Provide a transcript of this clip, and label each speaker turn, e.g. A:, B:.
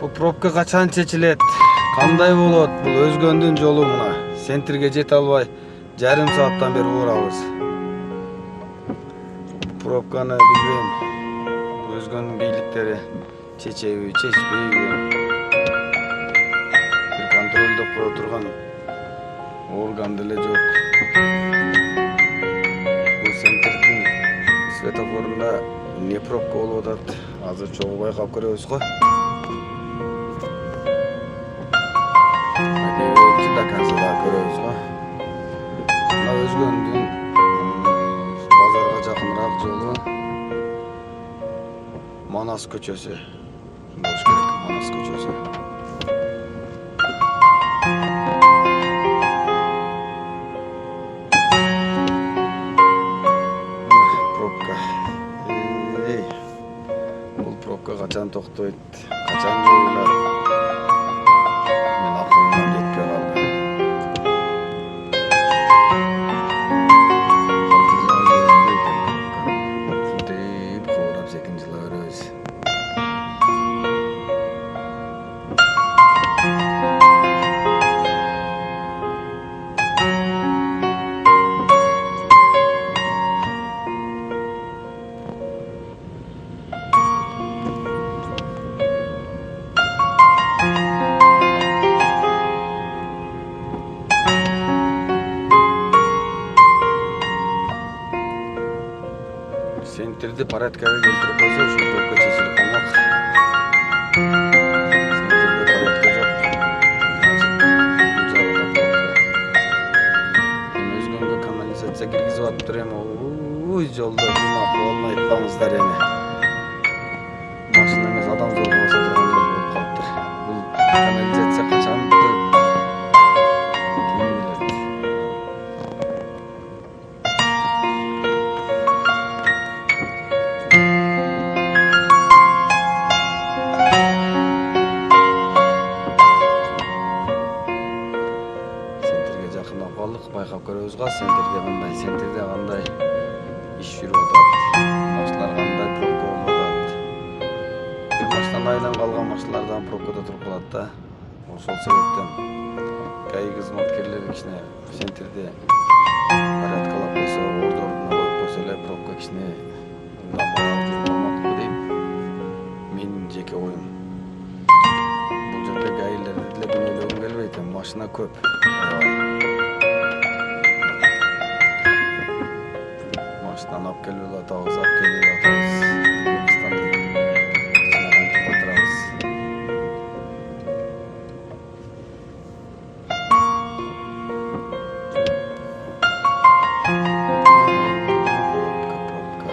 A: Бул пробка качан чечилет? Кандай болот? Бул өзгөндүн жолу мына. Центрге жете албай, жарым сааттан бери урабыз. Пробканы билбейм. Өзгөнүн бийликтери чечеби, чечпейби. Бир контролдоп кое турган орган деле жок. Бул центрдин светофорунда эмне пробка болуп атат? Азыр чогуу байкап көрөбүз го. До конца да көрөбүз го. Мына өзгөндүн базарга жакыныраак жолу Манас көчөсү. Болуш керек, Манас көчөсү. Пробка. Бул пробка качан токтойт? Качан жоюлат? Мен акылымдан жетпей калды. Ушинтип куурап секин жыла беребиз. Центрди порядкага келтирип койсо ушул пробка чечилип калмак. Центрде порядка жок. Значит, бул жагда пробка. Эми өзгөнгө канализация киргизип атыптыр эми. Жолдо кыймак болмой айтпаңыздар эми. Машина эмес, адам зорго баса турган жол болуп калыптыр. Бул канализация качан бүтөт? Ким билет? Центрге жакындап калдык, байкап көрөбүз го. Центрде кандай иш жүрүп атат? Машиналар кандай пробка болуп атат? Бир машинадан айланып калган машиналардан пробкада туруп калат да. Ошол себептен ГАИ кызматкерлери кичине центрде порядкалап койсо, ордордуна коюп койсо эле пробка кичине мындан баягы жүрүп калмакпы дейм. Менин жеке оюм. Бул жерде ГАИлерди деле күнөөлөгүм келбейт, машина көп. Машинаны алып келип атабыз, Кыргызстандын ичине кантип батырабыз. Пробка.